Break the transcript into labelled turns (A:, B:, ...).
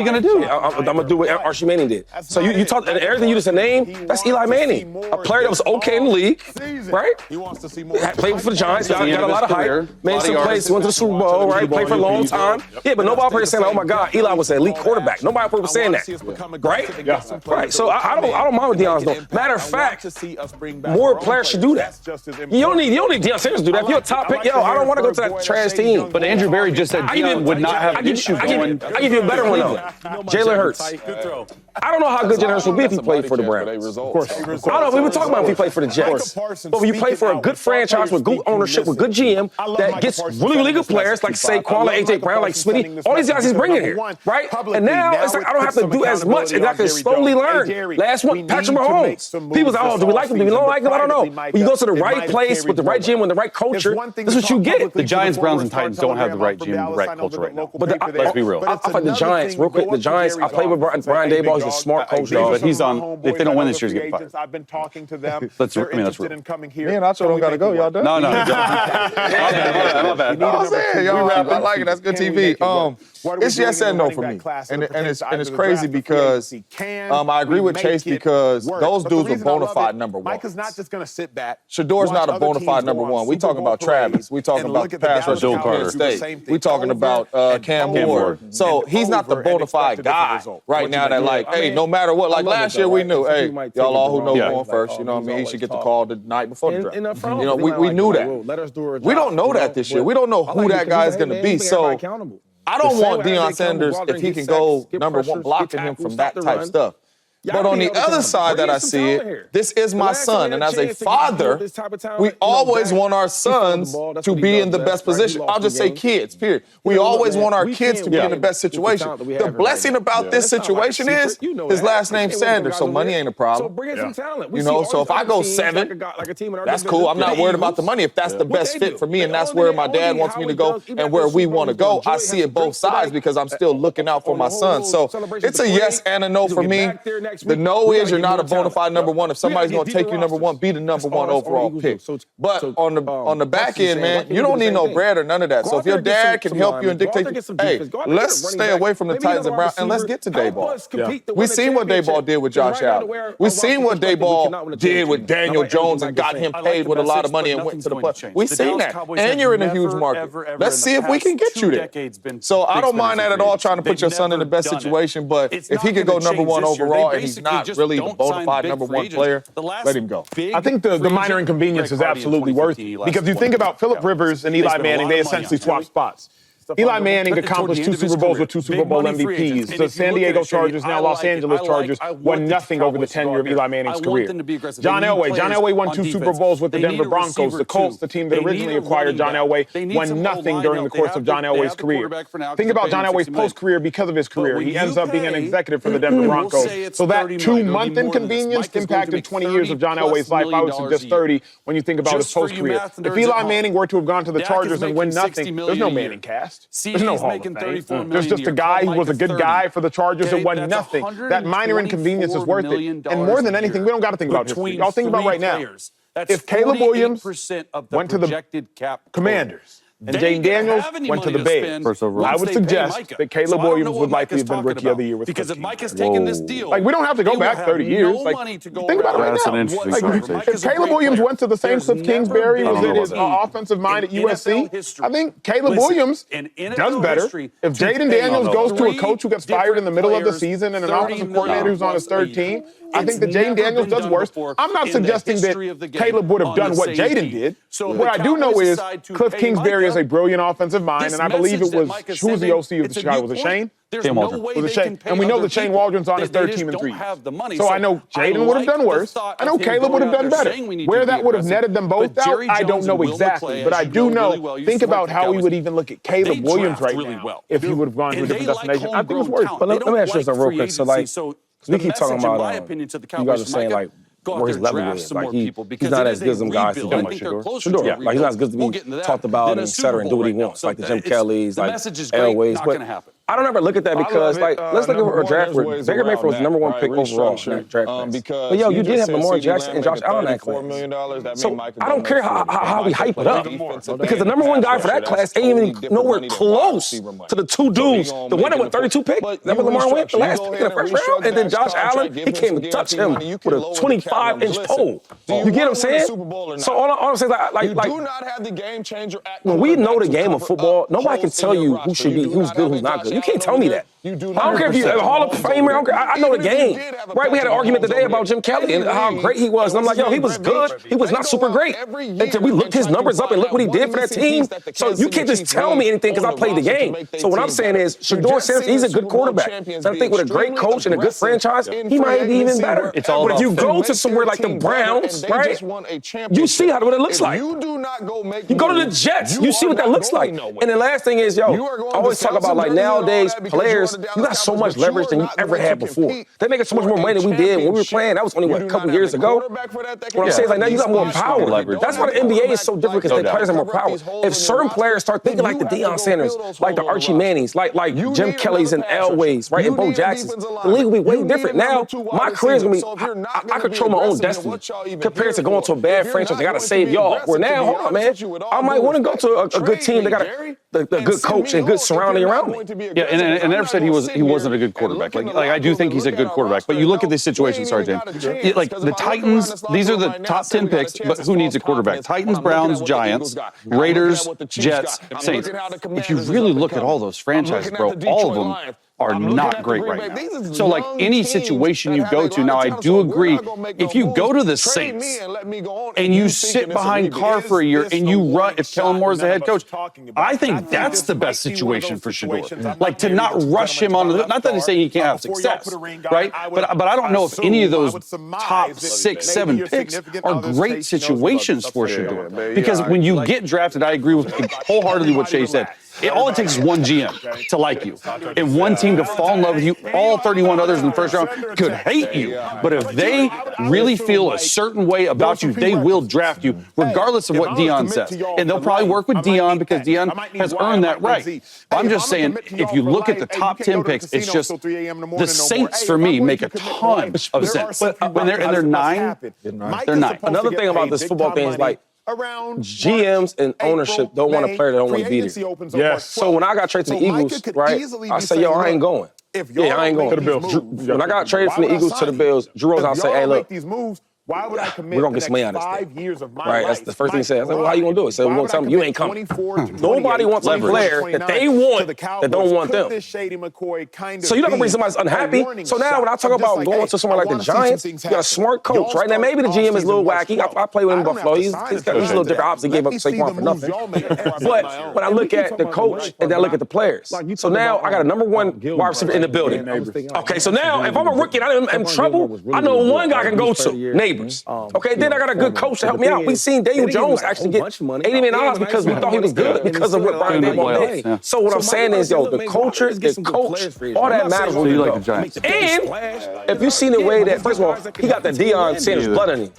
A: you going to do?
B: I'm going to do what Archie Manning did. So you talked, and everything you just named, that's Eli Manning. A player that was okay in the league, right?
C: He wants to see more.
B: Played for the Giants, got a lot of hype, made some plays, went to the Super Bowl, right? Played for a long time. Yeah, but nobody was saying, oh my God, Eli was an elite quarterback. Nobody was saying that, right?
C: Yeah.
B: Right. So I don't mind what Deion's doing. Matter of fact, more players should do that. You don't need Deion Sanders to do that. If you're a top pick, I don't want to go to that trash team.
A: But Andrew Berry just said Deion would not have an issue going.
B: I give you a better one though. Jalen Hurts. I don't know how good Jalen Hurts will be if he played for the Browns.
C: Of course.
B: I don't know. We were talking about if he played for the Jets. But when you play for a good franchise with good ownership, with good GM that gets really good players like Saquon, like AJ Brown, like Smitty, all these guys he's bringing here, right? And now it's like I don't have to do as much, and I can slowly learn. Last one, Patrick Mahomes. People say, oh, do we like him? Do we don't like him? I don't know. When you go to the right place with the right GM, with the right culture, this is what you get.
A: The Giants, Browns, and Titans don't have the right GM, the right culture right now.
B: But
A: let's be real.
B: I fight the Giants real quick. The Giants. I played with Brian Daboll. He's a smart coach,
A: dog. But he's on. If they don't win this year, he's getting fired.
C: I've been talking to them.
A: That's real.
D: Me and Nacho don't got to go. Y'all done?
A: No.
D: My bad. I was saying, y'all, I like it. That's good TV. It's yes and no for me, and it's crazy because I agree with Chase because those dudes were bona fide number one.
C: Micah's not just going to sit back.
D: Shador's not a bona fide number one. We talking about Travis. We talking about the pass rush of Ohio State. We talking about Cam Ward. So he's not the bona fide guy right now that like, hey, no matter what. Like last year we knew, hey, y'all all who know going first, you know what I mean? He should get the call the night before the draft. You know, we knew that. We don't know that this year. We don't know who that guy is going to be. So I don't want Deion Sanders if he can go number one, blocking him from that type stuff. But on the other side that I see it, this is my son. And as a father, we always want our sons to be in the best position. I'll just say kids, period. We always want our kids to be in the best situation. The blessing about this situation is his last name's Sanders, so money ain't a problem. You know, so if I go 7, that's cool. I'm not worried about the money. If that's the best fit for me and that's where my dad wants me to go and where we want to go, I see it both sides because I'm still looking out for my son. So it's a yes and a no for me. The no is you're not a bona fide number one. If somebody's going to take you number one, be the number one overall pick. But on the back end, man, you don't need no bread or none of that. So if your dad can help you and dictate, hey, let's stay away from the Titans and Browns and let's get to Daboll. We've seen what Daboll did with Josh Allen. We've seen what Daboll did with Daniel Jones and got him paid with a lot of money and went to the playoffs. We've seen that. And you're in a huge market. Let's see if we can get you there. So I don't mind that at all, trying to put your son in the best situation. But if he could go number one overall and he's not really the bona fide number one player, let him go.
E: I think the minor inconvenience is absolutely worth it because you think about Phillip Rivers and Eli Manning, they essentially swapped spots. Eli Manning accomplished 2 Super Bowls with 2 Super Bowl MVPs. The San Diego Chargers, now Los Angeles Chargers, won nothing over the tenure of Eli Manning's career. John Elway won 2 Super Bowls with the Denver Broncos. The Colts, the team that originally acquired John Elway, won nothing during the course of John Elway's career. Think about John Elway's post-career because of his career. He ends up being an executive for the Denver Broncos. So that 2-month inconvenience impacted 20 years of John Elway's life. I would suggest 30 when you think about his post-career. If Eli Manning were to have gone to the Chargers and win nothing, there's no Manning cast. There's no Hall of Fame. There's just a guy who was a good guy for the Chargers and won nothing. That minor inconvenience is worth it. And more than anything, we don't got to think about history. Y'all think about right now. If Caleb Williams went to the Commanders and Jane Daniels went to the Bears, I would suggest that Caleb Williams would likely have been Rookie of the Year with
F: because if Micah's taking this deal,
E: like we don't have to go back 30 years. Like think about it right
A: That's
E: now.
A: an interesting conversation.
E: If Caleb Williams went to the same Cliff Kingsbury, was it his offensive mind at USC? I think Caleb Williams does better. If Jaden Daniels goes to a coach who gets fired in the middle of the season and an offensive coordinator who's on his third team, I think that Jaden Daniels does worse. I'm not suggesting that Caleb would have done what Jaden did. What I do know is Cliff Kingsbury is a brilliant offensive mind, and I believe it was, who was the OC of the Chicago? Was it Shane?
A: Shane Waldron.
E: Was it Shane? And we know that Shane Waldron's on his third team in 3 years. So I know Jaden would have done worse. I know Caleb would have done better. Where that would have netted them both out, I don't know exactly. But I do know, think about how we would even look at Caleb Williams right now if he would have gone to a different destination. I think it's worse.
B: But let me ask you something real quick. So, like, we keep talking about, you guys are saying, like, where his level is. Like, he's not as good as them guys to do Shador. Yeah, like, he's not as good to be talked about and et cetera and do what he wants, like the Jim Kellys, like Elways. But I don't ever look at that because, let's look at a draft where Baker Mayfield was the number one pick overall in that draft class. But, yo, you did have Lamar Jackson and Josh Allen in that class. So I don't care how we hype it up. Because the number one guy for that class ain't even nowhere close to the two dudes. The one that went 32 pick, that was Lamar went the last pick in the first round. And then Josh Allen, he came to touch him with a 25-inch pole. You get what I'm saying? So all I'm saying is, like,
D: do not have the game changer at
B: when we know the game of football, nobody can tell you who should be, who's good, who's not good. You can't tell me that. I don't care if you're a Hall of Famer. I know the game. Right? We had an argument today about Jim Kelly and how great he was. And I'm like, yo, he was good. He was not super great. Until we looked his numbers up and look what he did for that team. So you can't just tell me anything because I played the game. So what I'm saying is, Shedeur Sanders, he's a good quarterback. And I think with a great coach and a good franchise, he might be even better. But if you go to somewhere like the Browns, right, you see what it looks like. You go to the Jets, you see what that looks like. And the last thing is, yo, I always talk about, like, nowadays players, you got so much leverage than you ever had before. They make so much more money than we did when we were playing. That was only, a couple years ago? What I'm saying is, like, now you got more power. That's why the NBA is so different, because the players have more power. If certain players start thinking like the Deion Sanders, like the Archie Mannings, like Jim Kelly's and Elways, right, and Bo Jackson's, the league will be way different. Now, my career is going to be, I control my own destiny compared to going to a bad franchise. I got to save y'all. Where now, hold on, man, I might want to go to a good team that got a good coach and good surrounding around me.
A: Yeah, and I never said he wasn't a good quarterback. Like I do think he's a good quarterback. But you look at this situation, sorry, James. Like the Titans, these are the top 10 picks, but who needs a quarterback? Titans, Browns, Giants, Raiders, Jets, Saints. If you really look at all those franchises, bro, all of them are not great right now. So, like, any situation you go to, now I do agree, if you go to the Saints and you sit behind Carr for a year and you run, if Kellen Moore's the head coach, I think that's the best situation for Shedeur. Like, to not rush him onto the, not that he's saying he can't have success, right? But I don't know if any of those top 6, 7 picks are great situations for Shedeur. Because when you get drafted, I agree with wholeheartedly what Shay said. All it takes is one GM to like you and one team to fall in love with you. All 31 others in the first round could hate you. But if they really feel a certain way about you, they will draft you regardless of what Deion says. And they'll probably work with Deion because Deion has earned that right. I'm just saying, if you look at the top 10 picks, it's just the Saints, for me, make a ton of sense. When they're 9, they're 9.
B: Another thing about this football thing is, like, GMs and ownership don't want a player that don't want to be there.
E: Yes.
B: So when I got traded to the Eagles, right, I said, yo, I ain't going. Yeah, I ain't going.
E: To the Bills.
B: When I got traded from the Eagles to the Bills, Drew Rosen, I said, hey, look,
C: why would I commit
B: we're going to get some money out of this
C: 5 years of my
B: right,
C: life?
B: that's the first thing he said. I said, well, how you going to do it? He said, we're going to tell them you ain't coming. Nobody wants a player that they want that don't want them. So you're not going to bring somebody that's unhappy. So now when I talk about going to somewhere like the Giants, you got a smart coach, right? Now maybe the GM is a little wacky. I play with him in Buffalo. He's a little different. Obviously gave up Saquon for nothing. But when I look at the coach and then I look at the players, so now I got a number one wide receiver in the building. Okay, so now if I'm a rookie and I'm in trouble, I know one guy I can go to, Neighbors. Okay, then I got a good coach to help me out. We seen Daniel Jones actually get $80 million because we thought he was good because of what Brian did one day. So what I'm saying is, yo, the culture, the coach, all that matters when you go. And if you seen the way that, first of all, he got the Deion Sanders blood in him.